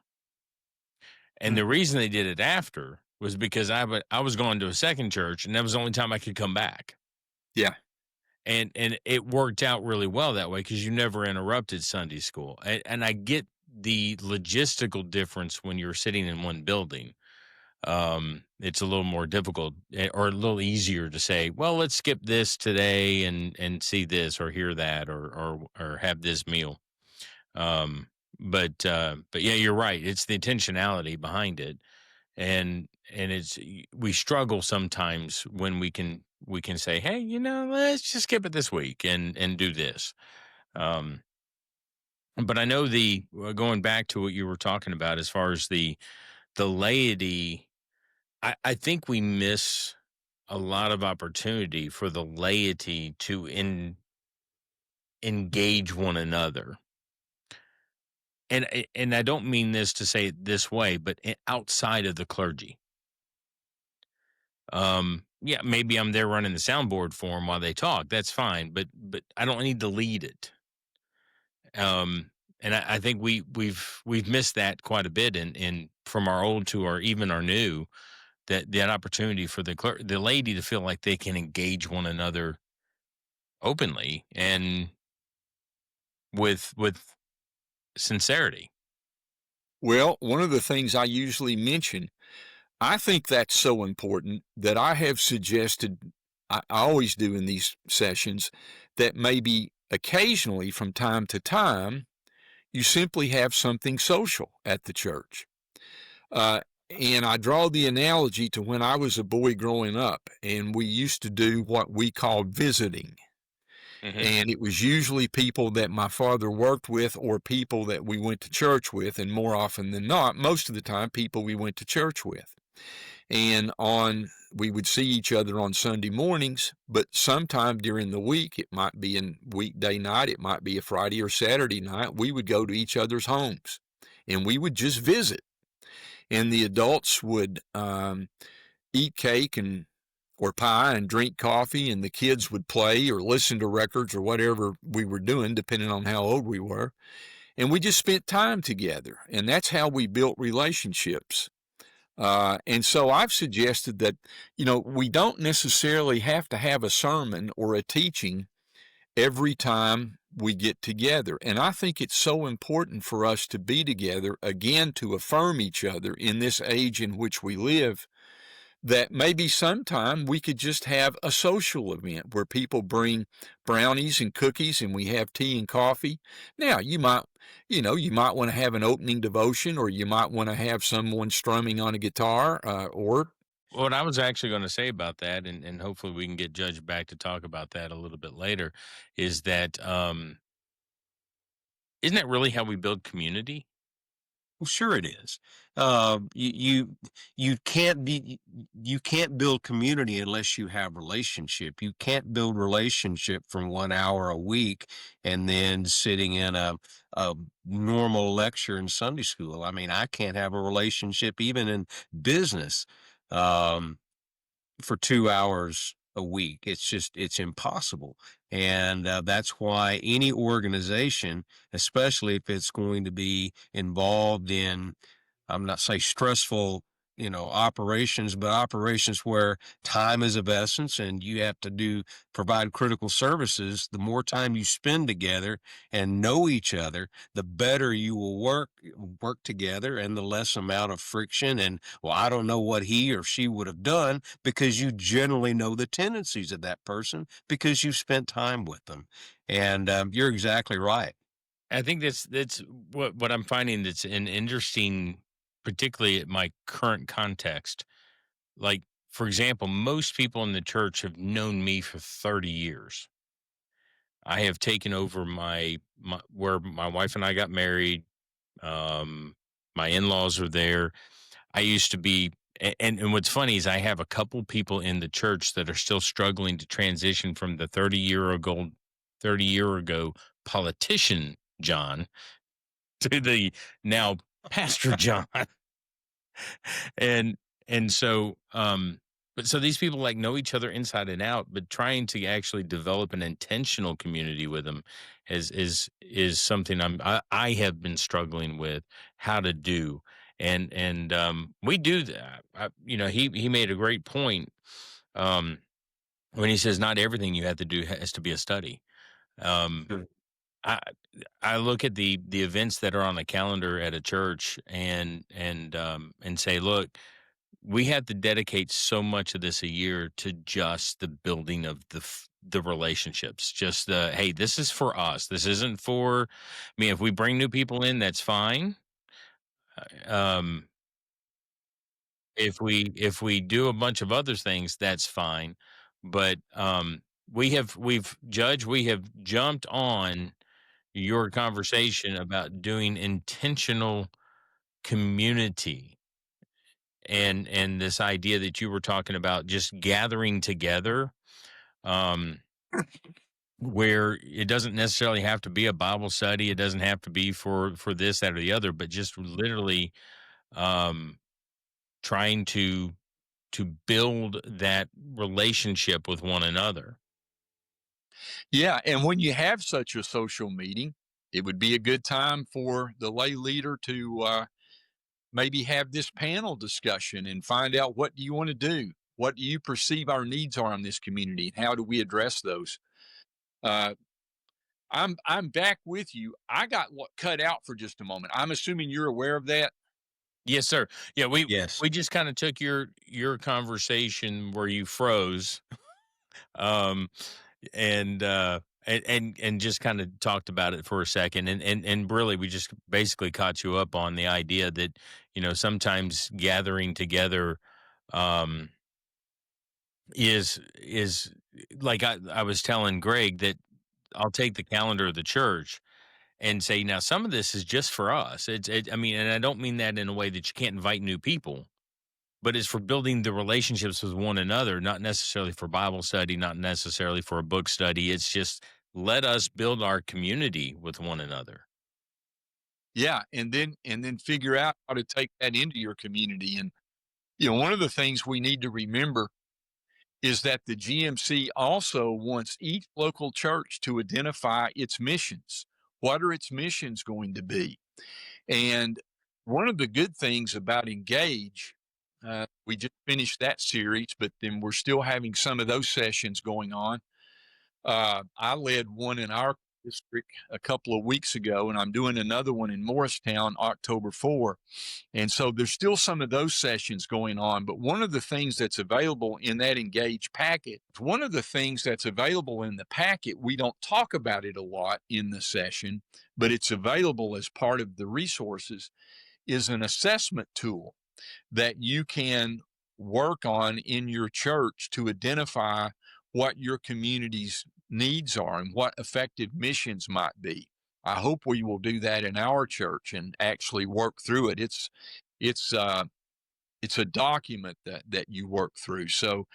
[SPEAKER 1] And the reason they did it after was because I was going to a second church, and that was the only time I could come back.
[SPEAKER 2] Yeah.
[SPEAKER 1] And it worked out really well that way because you never interrupted Sunday school. And I get the logistical difference when you're sitting in one building. It's a little more difficult or a little easier to say, well, let's skip this today and see this or hear that or have this meal. But yeah, you're right. It's the intentionality behind it. And we struggle sometimes when we can say, hey, let's just skip it this week and do this. But I know going back to what you were talking about as far as the laity, I think we miss a lot of opportunity for the laity to engage one another. And I don't mean this to say it this way, but outside of the clergy. Yeah, maybe I'm there running the soundboard for them while they talk. That's fine, but I don't need to lead it. And I think we've missed that quite a bit in from our old to our even our new. that opportunity for the laity to feel like they can engage one another openly and with sincerity.
[SPEAKER 2] Well, one of the things I usually mention, I think that's so important that I have suggested, I always do in these sessions, that maybe occasionally from time to time, you simply have something social at the church. Uh, and I draw the analogy to when I was a boy growing up, and we used to do what we called visiting.
[SPEAKER 1] Hmm.
[SPEAKER 2] And it was usually people that my father worked with or people that we went to church with, and more often than not, most of the time, people we went to church with. And we would see each other on Sunday mornings, but sometime during the week, it might be a weekday night, it might be a Friday or Saturday night, we would go to each other's homes and we would just visit. And the adults would eat cake and or pie and drink coffee, and the kids would play or listen to records or whatever we were doing, depending on how old we were. And we just spent time together, and that's how we built relationships. And so I've suggested that, we don't necessarily have to have a sermon or a teaching every time we get together. And I think it's so important for us to be together, again, to affirm each other in this age in which we live, that maybe sometime we could just have a social event where people bring brownies and cookies and we have tea and coffee. Now, you might want to have an opening devotion, or you might want to have someone strumming on a guitar, or
[SPEAKER 1] What I was actually going to say about that, and hopefully we can get Judge back to talk about that a little bit later, is that isn't that really how we build community?
[SPEAKER 3] Well, sure it is. You can't you can't build community unless you have relationship. You can't build relationship from 1 hour a week and then sitting in a normal lecture in Sunday school. I mean, I can't have a relationship even in business. Um, for 2 hours a week. It's impossible. And that's why any organization, especially if it's going to be involved in, I'm not say stressful, operations, but operations where time is of essence and you have to provide critical services. The more time you spend together and know each other, the better you will work together, and the less amount of friction. And, well, I don't know what he or she would have done, because you generally know the tendencies of that person because you've spent time with them. And you're exactly right.
[SPEAKER 1] I think that's what I'm finding that's an interesting, particularly at my current context. Like, for example, most people in the church have known me for 30 years. I have taken over my where my wife and I got married. Um, my in-laws are there. I used to be, and what's funny is I have a couple people in the church that are still struggling to transition from the 30-year ago politician John to the now Pastor John. and so these people like know each other inside and out, but trying to actually develop an intentional community with them is something I have been struggling with how to do. And we do that. He made a great point um when he says not everything you have to do has to be a study. um
[SPEAKER 3] Sure.
[SPEAKER 1] I I look at the events that are on the calendar at a church and say, look, we have to dedicate so much of this a year to just the building of the relationships. Just hey, this is for us. This isn't for me. If we bring new people in, that's fine. Um, if we do a bunch of other things, that's fine. But we have jumped on your conversation about doing intentional community, and this idea that you were talking about, just gathering together, um where it doesn't necessarily have to be a Bible study, it doesn't have to be for this, that, or the other, but just literally um trying to build that relationship with one another.
[SPEAKER 2] yeah. And when you have such a social meeting, it would be a good time for the lay leader to maybe have this panel discussion and find out, what do you want to do? What do you perceive our needs are in this community, and how do we address those? Uh, I'm back with you. I got what cut out for just a moment. I'm assuming you're aware of that.
[SPEAKER 1] Yes, sir. Yeah,
[SPEAKER 3] Yes.
[SPEAKER 1] we just kind of took your conversation where you froze, um, and and just kind of talked about it for a second, and really we just basically caught you up on the idea that sometimes gathering together, um, is like I was telling Greg that I'll take the calendar of the church and say, now some of this is just for us. I mean, and I don't mean that in a way that you can't invite new people, but it's for building the relationships with one another, not necessarily for Bible study, not necessarily for a book study. It's just let us build our community with one another.
[SPEAKER 2] Yeah, and then figure out how to take that into your community. And one of the things we need to remember is that the GMC also wants each local church to identify its missions. What are its missions going to be? And one of the good things about Engage, we just finished that series, but then we're still having some of those sessions going on. I led one in our district a couple of weeks ago, and I'm doing another one in Morristown October 4. And so there's still some of those sessions going on. But one of the things that's available in that Engage packet, one of the things that's available in the packet, we don't talk about it a lot in the session, but it's available as part of the resources, is an assessment tool that you can work on in your church to identify what your community's needs are and what effective missions might be. I hope we will do that in our church and actually work through it. It's a document that you work through. So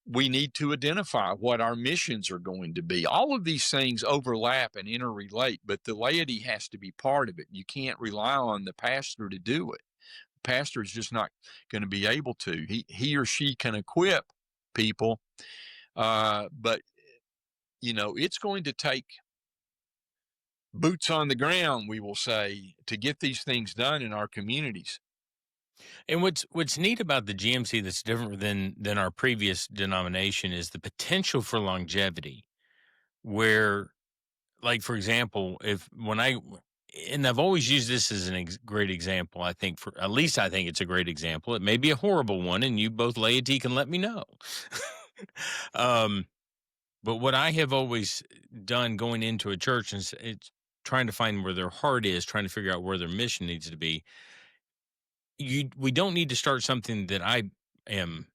[SPEAKER 2] we need to identify what our missions are going to be. All of these things overlap and interrelate, but the laity has to be part of it. You can't rely on the pastor to do it. The pastor is just not going to be able to. He or she can equip people, but it's going to take boots on the ground, we will say, to get these things done in our communities.
[SPEAKER 1] And what's neat about the GMC that's different than our previous denomination is the potential for longevity, where, like, for example, and I've always used this as great example. I think at least I think it's a great example. It may be a horrible one, and you both laity can let me know. um, but what I have always done going into a church is it's trying to find where their heart is, trying to figure out where their mission needs to be. We don't need to start something that I am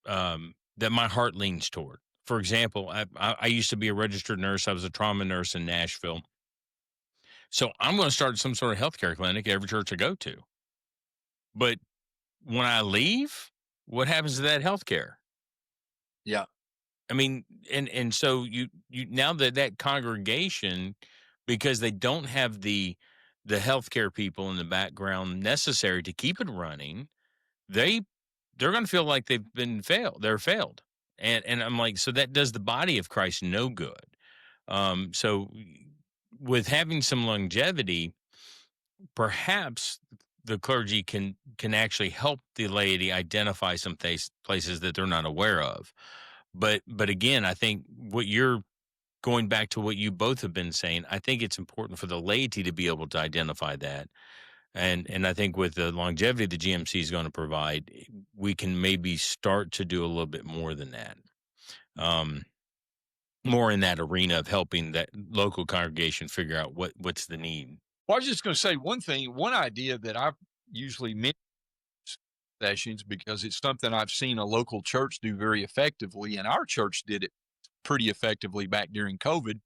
[SPEAKER 1] that my heart leans toward. For example, I used to be a registered nurse. I was a trauma nurse in Nashville. So I'm going to start some sort of healthcare clinic every church I go to. But when I leave, what happens to that healthcare?
[SPEAKER 2] Yeah.
[SPEAKER 1] I mean, and so you now that congregation, because they don't have the healthcare people in the background necessary to keep it running, they're going to feel like they're failed. And I'm like, so that does the body of Christ no good. So with having some longevity, perhaps the clergy can actually help the laity identify some places that they're not aware of. But again, I think what you're going back to what you both have been saying, I think it's important for the laity to be able to identify that. And I think with the longevity the GMC is going to provide, we can maybe start to do a little bit more than that. More in that arena of helping that local congregation figure out what's the need.
[SPEAKER 2] Well, I was just going to say one idea that I've usually mentioned sessions, because it's something I've seen a local church do very effectively, and our church did it pretty effectively back during COVID,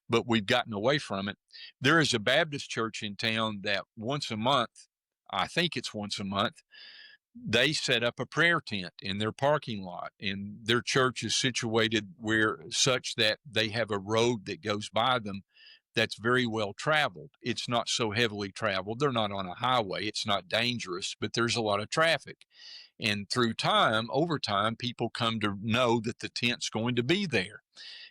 [SPEAKER 2] but we've gotten away from it. There is a Baptist church in town that once a month, I think it's once a month, they set up a prayer tent in their parking lot, and their church is situated such that they have a road that goes by them that's very well traveled. It's not so heavily traveled. They're not on a highway. It's not dangerous, but there's a lot of traffic. And over time, people come to know that the tent's going to be there.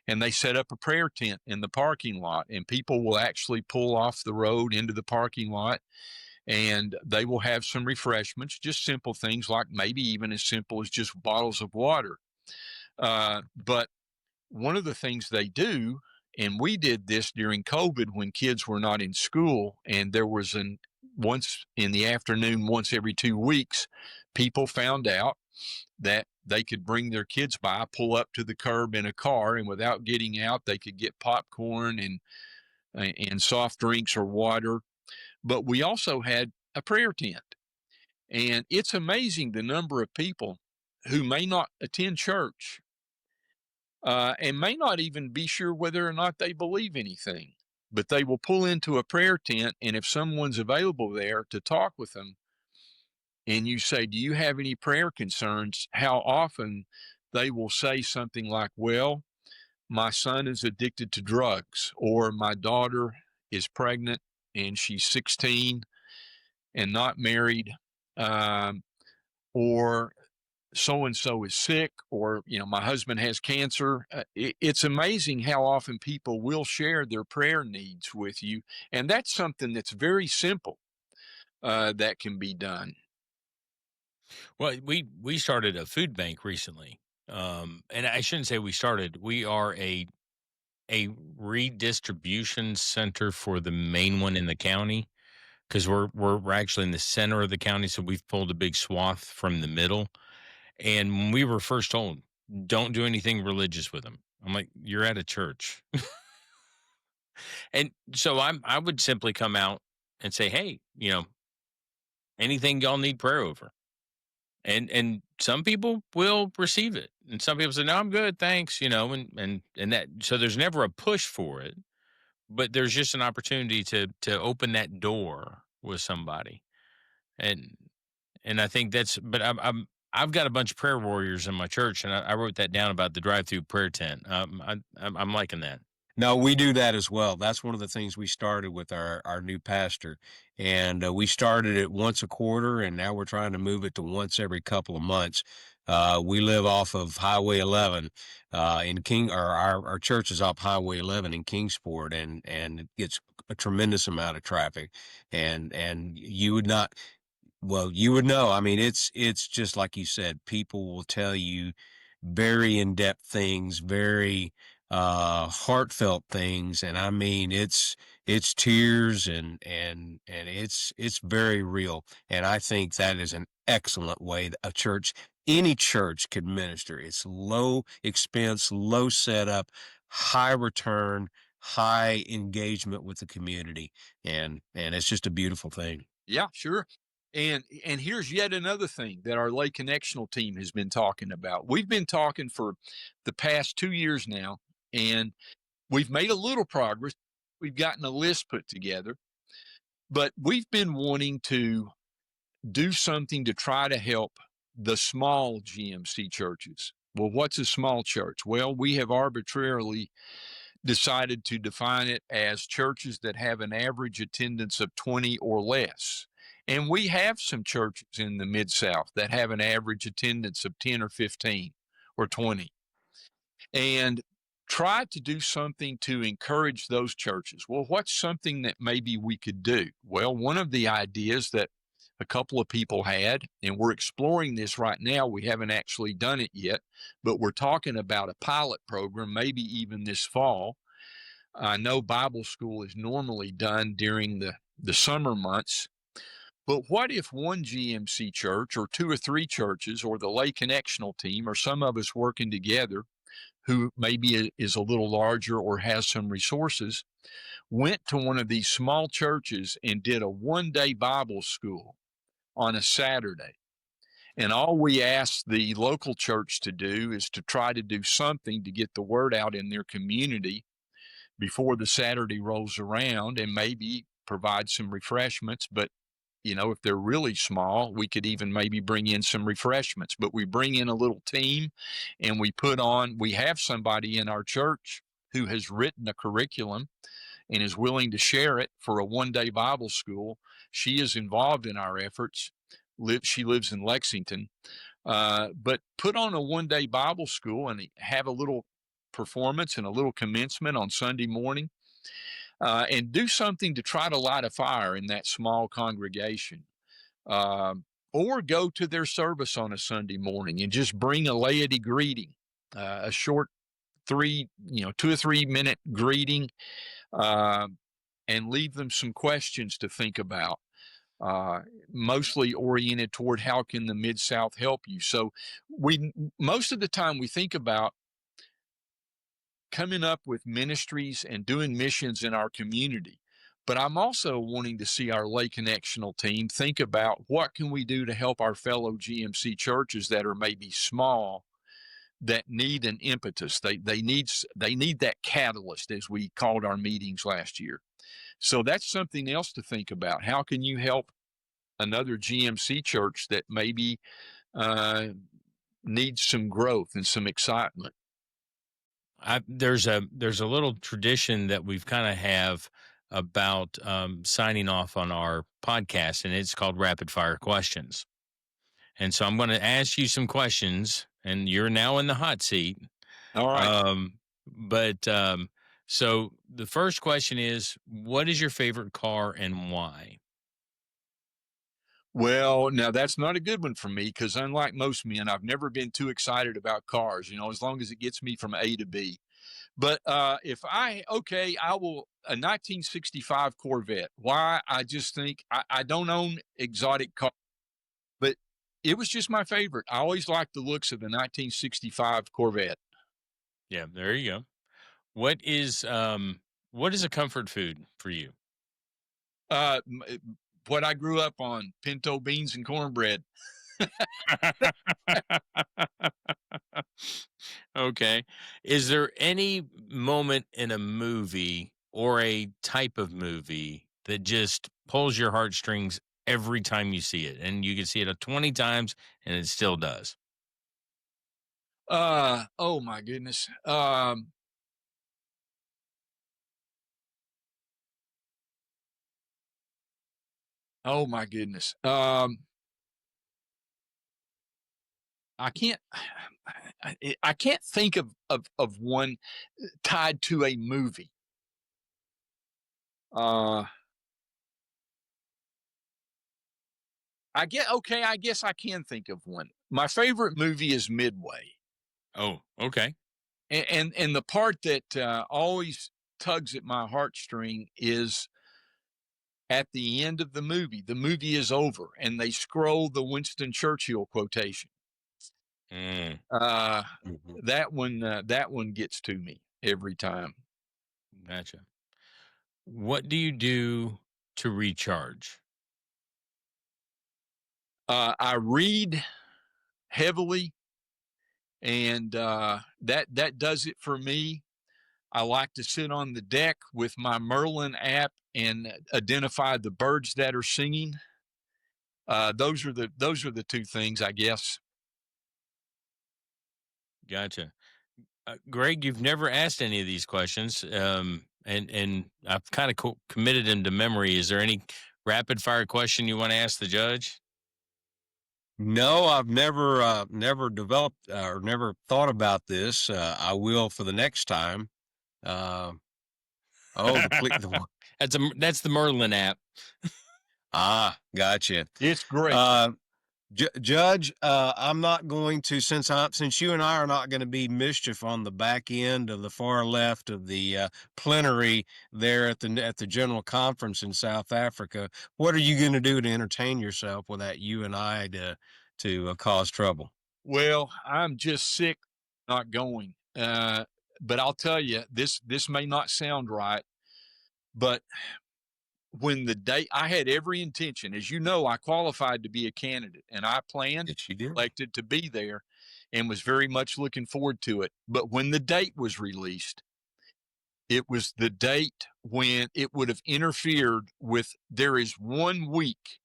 [SPEAKER 2] And they set up a prayer tent in the parking lot, and people will actually pull off the road into the parking lot and they will have some refreshments, just simple things like maybe even as simple as just bottles of water. But one of the things they do, and we did this during COVID when kids were not in school, and there was once in the afternoon, once every 2 weeks, people found out that they could bring their kids by, pull up to the curb in a car, and without getting out, they could get popcorn and soft drinks or water. But we also had a prayer tent, and it's amazing the number of people who may not attend church and may not even be sure whether or not they believe anything, but they will pull into a prayer tent, and if someone's available there to talk with them, and you say, "Do you have any prayer concerns?" how often they will say something like, "Well, my son is addicted to drugs," or "My daughter is pregnant and she's 16 and not married," um, or "So and so is sick," or "My husband has cancer." It's amazing how often people will share their prayer needs with you, and that's something that's very simple that can be done.
[SPEAKER 1] Well, we started a food bank recently, and I shouldn't say we started. We are a redistribution center for the main one in the county because we're actually in the center of the county, so we've pulled a big swath from the middle. And when we were first told, "Don't do anything religious with them," I'm like, "You're at a church," and so I would simply come out and say, "Hey, anything y'all need prayer over." And some people will receive it, and some people say, "No, I'm good, thanks," and that, so there's never a push for it, but there's just an opportunity to open that door with somebody. And I think that's, but I've got a bunch of prayer warriors in my church, and I wrote that down about the drive-through prayer tent. I'm liking that.
[SPEAKER 3] No, we do that as well. That's one of the things we started with our new pastor, and we started it once a quarter, and now we're trying to move it to once every couple of months. We live off of Highway 11 in King, or our church is off Highway 11 in Kingsport, and it gets a tremendous amount of traffic, and you would not. Well, you would know. I mean, it's just like you said. People will tell you very in-depth things, very heartfelt things, and I mean it's tears and it's very real. And I think that is an excellent way that any church could minister. It's low expense, low setup, high return, high engagement with the community, and it's just a beautiful thing.
[SPEAKER 2] Yeah, sure. And here's yet another thing that our lay connectional team has been talking about. We've been talking for the past 2 years now, and we've made a little progress. We've gotten a list put together, but we've been wanting to do something to try to help the small GMC churches. Well, what's a small church? Well, we have arbitrarily decided to define it as churches that have an average attendance of 20 or less. And we have some churches in the Mid-South that have an average attendance of 10 or 15 or 20. And try to do something to encourage those churches. Well, what's something that maybe we could do? Well, one of the ideas that a couple of people had, and we're exploring this right now, we haven't actually done it yet, but we're talking about a pilot program, maybe even this fall. I know Bible school is normally done during the summer months, but what if one GMC church or two or three churches or the lay connectional team or some of us working together who maybe is a little larger or has some resources went to one of these small churches and did a one-day Bible school on a Saturday? And all we ask the local church to do is to try to do something to get the word out in their community before the Saturday rolls around, and maybe provide some refreshments. But if they're really small, we could even maybe bring in some refreshments. But we bring in a little team, and we have somebody in our church who has written a curriculum and is willing to share it for a one-day Bible school. She is involved in our efforts. She lives in Lexington, but put on a one-day Bible school and have a little performance and a little commencement on Sunday morning. and do something to try to light a fire in that small congregation. Or go to their service on a Sunday morning and just bring a laity greeting, a short 2 or 3 minute greeting, uh, and leave them some questions to think about, mostly oriented toward how can the Mid-South help you. So most of the time we think about coming up with ministries and doing missions in our community. But I'm also wanting to see our lay connectional team think about what can we do to help our fellow GMC churches that are maybe small, that need an impetus. They need that catalyst, as we called our meetings last year. So that's something else to think about. How can you help another GMC church that maybe needs some growth and some excitement?
[SPEAKER 1] There's a little tradition that we've kind of have about signing off on our podcast, and it's called rapid fire questions. And so I'm going to ask you some questions, and you're now in the hot seat.
[SPEAKER 2] All right.
[SPEAKER 1] So the first question is, what is your favorite car and why?
[SPEAKER 2] Well, now that's not a good one for me because, unlike most men, I've never been too excited about cars, as long as it gets me from A to B. But I will, a 1965 Corvette. Why? I just think I don't own exotic cars, but it was just my favorite. I always liked the looks of the 1965 Corvette.
[SPEAKER 1] Yeah, there you go. What is a comfort food for you?
[SPEAKER 2] What I grew up on: pinto beans and cornbread.
[SPEAKER 1] Okay. Is there any moment in a movie or a type of movie that just pulls your heartstrings every time you see it? And you can see it 20 times and it still does.
[SPEAKER 2] Oh my goodness. Oh my goodness. I can't I can't think of one tied to a movie. I guess I can think of one. My favorite movie is Midway.
[SPEAKER 1] Oh, okay.
[SPEAKER 2] And the part that always tugs at my heartstring is at the end of the movie. The movie is over and they scroll the Winston Churchill quotation.
[SPEAKER 1] Mm.
[SPEAKER 2] That one gets to me every time.
[SPEAKER 1] Gotcha. What do you do to recharge?
[SPEAKER 2] I read heavily, and that does it for me. I like to sit on the deck with my Merlin app and identify the birds that are singing. Those are the two things, I guess.
[SPEAKER 1] Gotcha. Greg, you've never asked any of these questions, and I've kind of committed them to memory. Is there any rapid fire question you want to ask the judge?
[SPEAKER 3] No, I've never developed or never thought about this. I will for the next time. Uh,
[SPEAKER 1] That's the Merlin app.
[SPEAKER 3] Gotcha.
[SPEAKER 2] It's great.
[SPEAKER 3] Judge, I'm not going to, since you and I are not going to be mischief on the back end of the far left of the plenary there at the general conference in South Africa. What are you going to do to entertain yourself without you and I to cause trouble?
[SPEAKER 2] Well, I'm just sick not going. But I'll tell you, this may not sound right, but when the day I had every intention, as you know, I qualified to be a candidate and I planned, elected to be there, and was very much looking forward to it. But when the date was released, it was the date when it would have interfered with, there is 1 week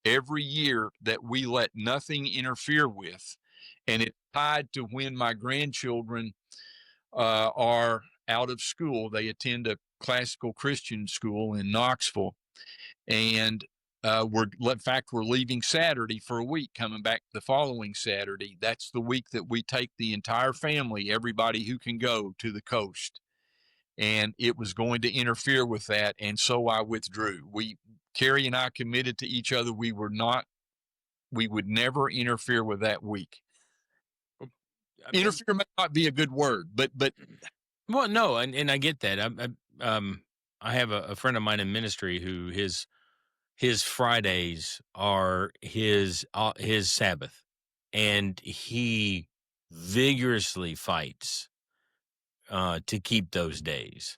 [SPEAKER 2] every year that we let nothing interfere with. And it tied to when my grandchildren are out of school. They attend a classical Christian school in Knoxville. And we're leaving Saturday for a week, coming back the following Saturday. That's the week that we take the entire family, everybody who can go, to the coast. and it was going to interfere with that, and so I withdrew. Carrie and I committed to each other we would never interfere with that week. Interfere may not be a good word, but
[SPEAKER 1] well, no, and I get that. I have a friend of mine in ministry who his Fridays are his Sabbath, and he vigorously fights to keep those days.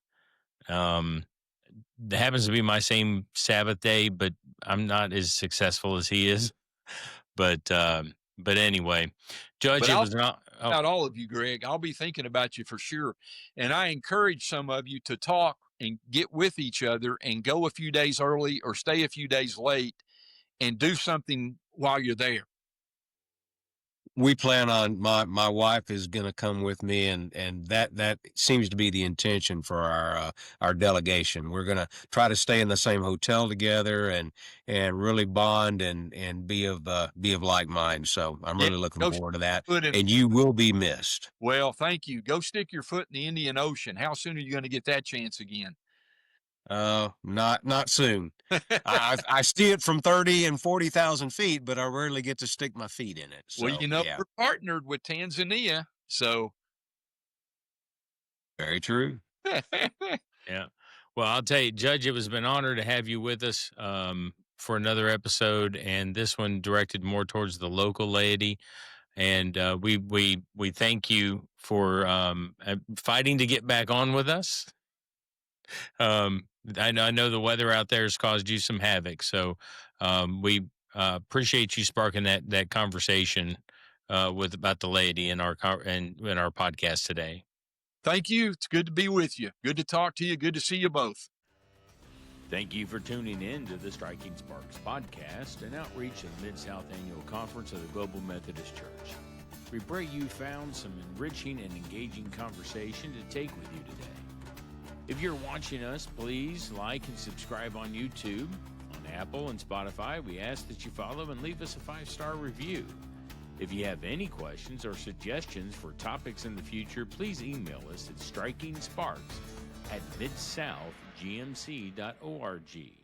[SPEAKER 1] That happens to be my same Sabbath day, but I'm not as successful as he is. But anyway, Judge, it was not
[SPEAKER 2] about all of you, Greg. I'll be thinking about you for sure. And I encourage some of you to talk and get with each other and go a few days early or stay a few days late and do something while you're there.
[SPEAKER 3] We plan on my wife is going to come with me, and that seems to be the intention for our delegation. We're going to try to stay in the same hotel together and really bond and be of like mind. So I'm really looking forward to that. And you will be missed.
[SPEAKER 2] Well, thank you. Go stick your foot in the Indian Ocean. How soon are you going to get that chance again?
[SPEAKER 3] Not soon. I see it from 30 and 40,000 feet, but I rarely get to stick my feet in it. So,
[SPEAKER 2] well,
[SPEAKER 3] yeah.
[SPEAKER 2] We're partnered with Tanzania, so
[SPEAKER 3] very true.
[SPEAKER 1] Yeah. Well, I'll tell you, Judge, it was an honor to have you with us for another episode, and this one directed more towards the local laity. And we thank you for fighting to get back on with us. I know the weather out there has caused you some havoc, so we appreciate you sparking that conversation about the laity in our podcast today.
[SPEAKER 2] Thank you. It's good to be with you. Good to talk to you. Good to see you both.
[SPEAKER 1] Thank you for tuning in to the Striking Sparks podcast, an outreach of the Mid-South Annual Conference of the Global Methodist Church. We pray you found some enriching and engaging conversation to take with you today. If you're watching us, please like and subscribe on YouTube. On Apple and Spotify, we ask that you follow and leave us a 5-star review. If you have any questions or suggestions for topics in the future, please email us at strikingsparks@midsouthgmc.org.